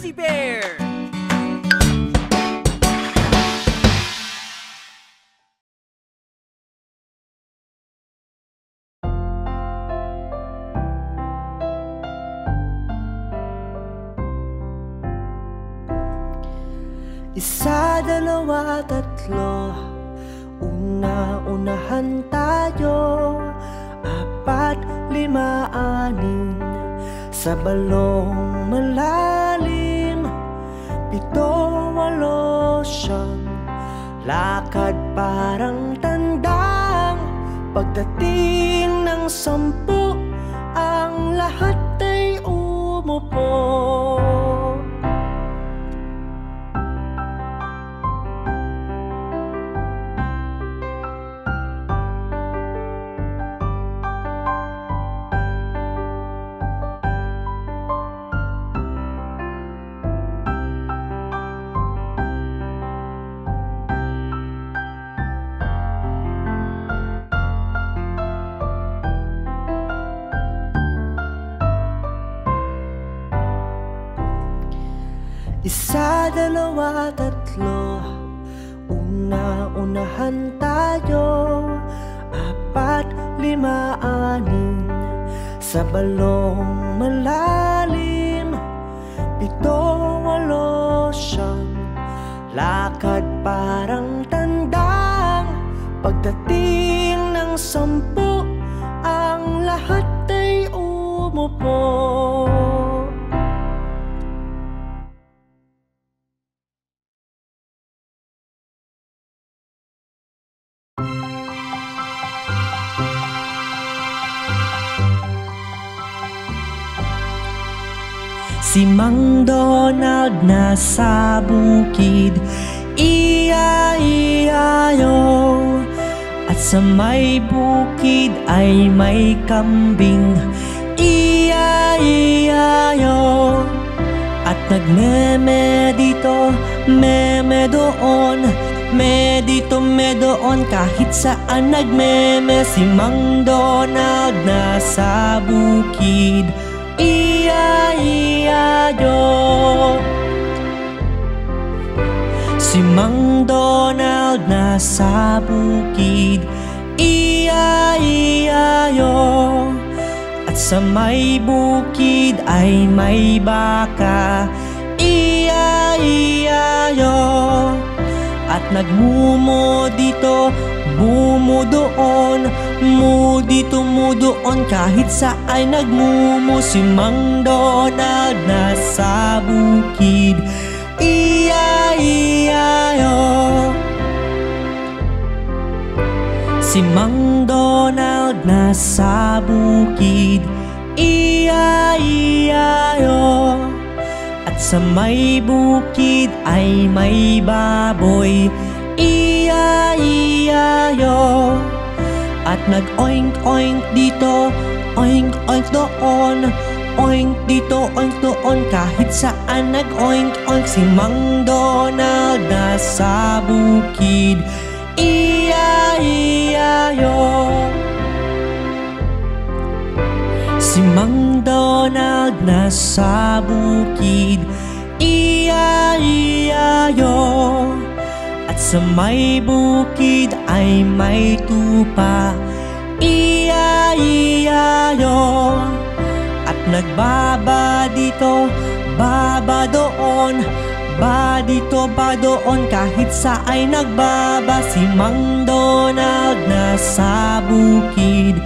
Fuzzy Bear! Isa, dalawa, tatlo, una-unahan tayo. Apat, lima, anim, sa balong malalim. Pito, walo, siyam, lakad parang tandang. Pagdating ng 10, ang lahat ay umupo. Isa, dalawa, tatlo, una-unahan tayo. Apat, lima, anim, sa balong malalim. Pito, walo, siyam, lakad parang tandang. Pagdating ng 10, ang lahat ay umupo. Si Mang Donald nasa bukid, iya-iyayo. At sa may bukid ay may kambing, iya-iyayo. At nagmeme dito, meme doon, me dito, me doon. Kahit saan nagmeme si Mang Donald nasa bukid, iya-iyayo. Si Mang Donald nasa bukid, iya-iyayo. At sa may bukid ay may baka, iya-iyayo. At nagmumo dito, bumo doon, mu dito, mu doon. Kahit saan nagmumo si Mang Donald nasa bukid, iya-iyayo. Si Mang Donald nasa bukid, iya-iyayo. At sa may bukid ay may baboy, iya-iyayo. At nag-oink-oink dito, oink-oink doon, oink dito, oink doon. Kahit saan nag-oink-oink si Mang Donald nasa bukid, iya-iyayo. Si Mang Donald nasa bukid, iya-iyayo. At sa may bukid ay may tupa, iya-iyayo. At nagbaba dito, baba doon, ba dito, ba doon. Kahit sa ay nagbaba si Mang Donald nasa bukid,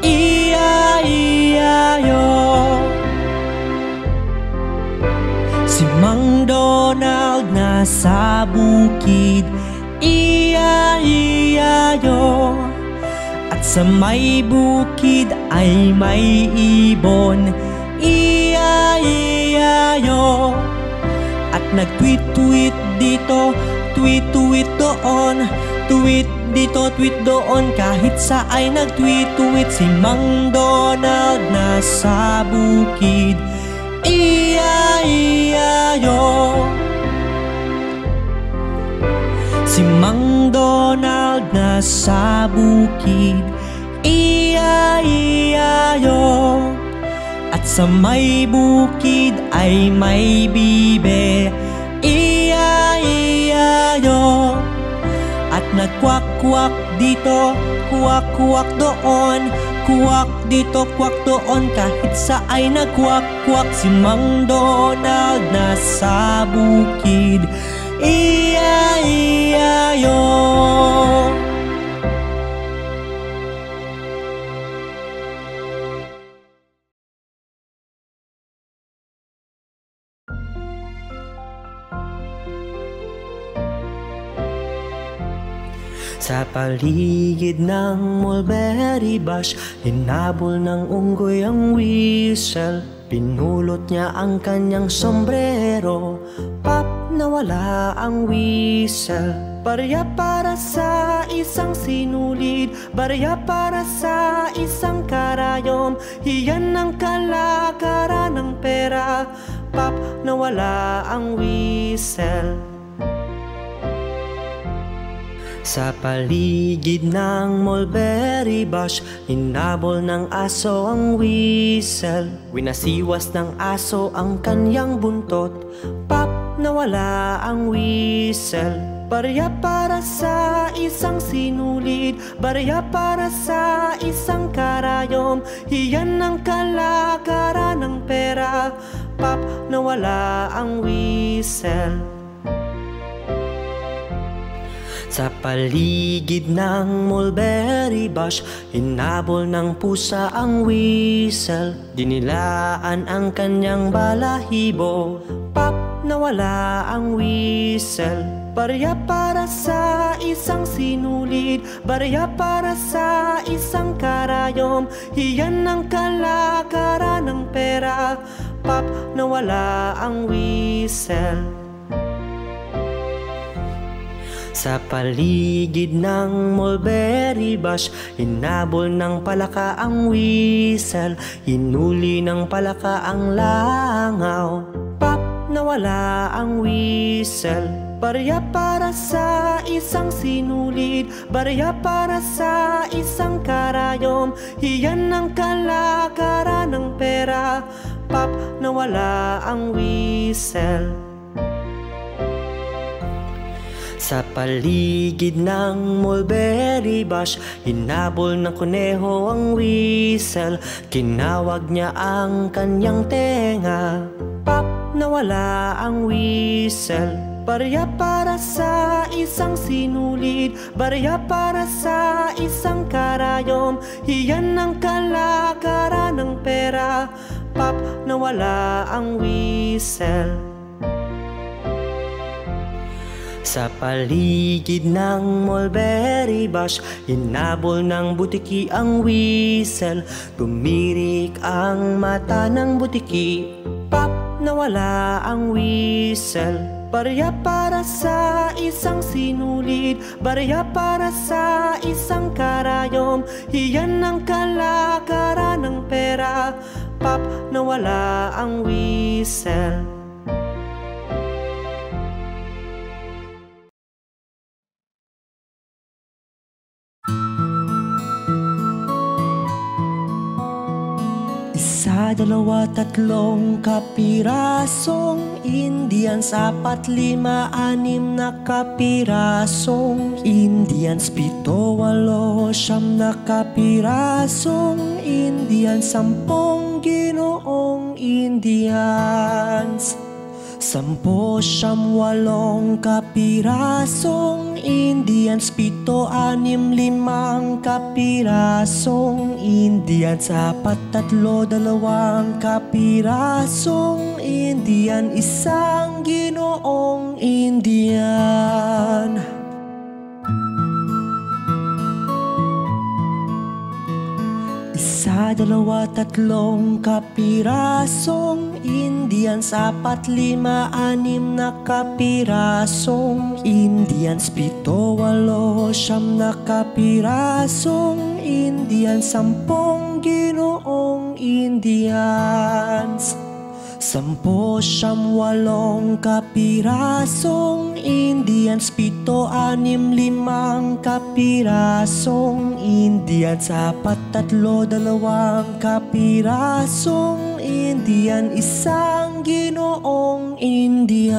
iya-iyayo. Si Mang Donald nasa bukid, iya-iyayo. At sa may bukid ay may ibon, iya-iyayo. At nag-tweet-tweet dito, tweet-tweet doon, tweet dito, tweet doon. Kahit sa ay nag-tweet-tweet si Mang Donald nasa bukid, iya-iyayo. Si Mang Donald nasa bukid, iya-iyayo. At at sa may bukid ay may bibe. Iya-iya-yo, at nagkwak-kwak dito, kwak-kwak doon, kwak dito, kwak doon. Kahit sa ay nagkwak-kwak si Mang Donald nasa bukid. Iya-iya-yo. Sa paligid ng mulberry bush, hinabol ng unggoy ang whistle. Pinulot niya ang kanyang sombrero, pop, nawala ang whistle. Barya para sa isang sinulid, barya para sa isang karayom. Iyan ang kalakaran ng pera, pop, nawala ang whistle. Sa paligid ng mulberry bush, hinabol ng aso ang whistle. Winasiwas ng aso ang kanyang buntot, pop, nawala ang whistle. Barya para sa isang sinulid, barya para sa isang karayom. Iyan ang kalakaran ng pera, pop, nawala ang whistle. Sa paligid ng mulberry bush, hinabol ng pusa ang whistle. Dinilaan ang kanyang balahibo, pop, nawala ang whistle. Barya para sa isang sinulid, barya para sa isang karayom. Iyan ang kalakaran ng pera, pop, nawala ang whistle. Sa paligid ng mulberry bush, hinabol ng palaka ang whistle. Hinuli ng palaka ang langaw, pop, nawala ang whistle. Barya para sa isang sinulid, barya para sa isang karayom. Iyan ang kalakaran ng pera, pop, nawala ang whistle. Sa paligid ng mulberry bush, hinabol ng kuneho ang whistle. Kinawag niya ang kanyang tenga, pop, nawala ang whistle. Barya para sa isang sinulid, barya para sa isang karayom. Iyan ang kalakaran ng pera, pop, nawala ang whistle. Sa paligid ng mulberry bush, hinabol ng butiki ang whistle. Tumirik ang mata ng butiki, pop, nawala ang whistle. Barya para sa isang sinulid, barya para sa isang karayom. Iyan ang kalakaran ng pera, pop, nawala ang whistle. Isa, dalawa, tatlong kapirasong Indians, apat, lima, anim na kapirasong Indians, pito, walo, siyam na kapirasong Indians, sampung ginoong Indians. Sampo, siyam, walong kapirasong Indians, pito, anim, limang kapirasong Indians, apat, tatlo, dalawang kapirasong Indian, isang ginoong Indian. Isa, dalawa, tatlong kapirasong Indians, apat, lima, anim na kapirasong Indians, pito, walo, siyam na kapirasong Indians, sampung ginoong Indians. 10, 8 kapirasong Indians, 7, 6, 5 kapirasong Indians, 4, 3, 2 kapirasong Indian, 1 Ginoong Indian.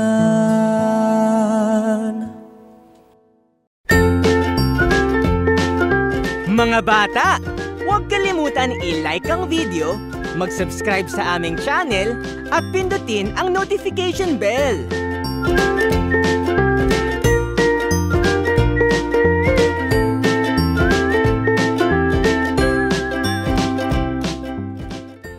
Mga bata, huwag kalimutan i-like ang video, mag-subscribe sa aming channel, at pindutin ang notification bell.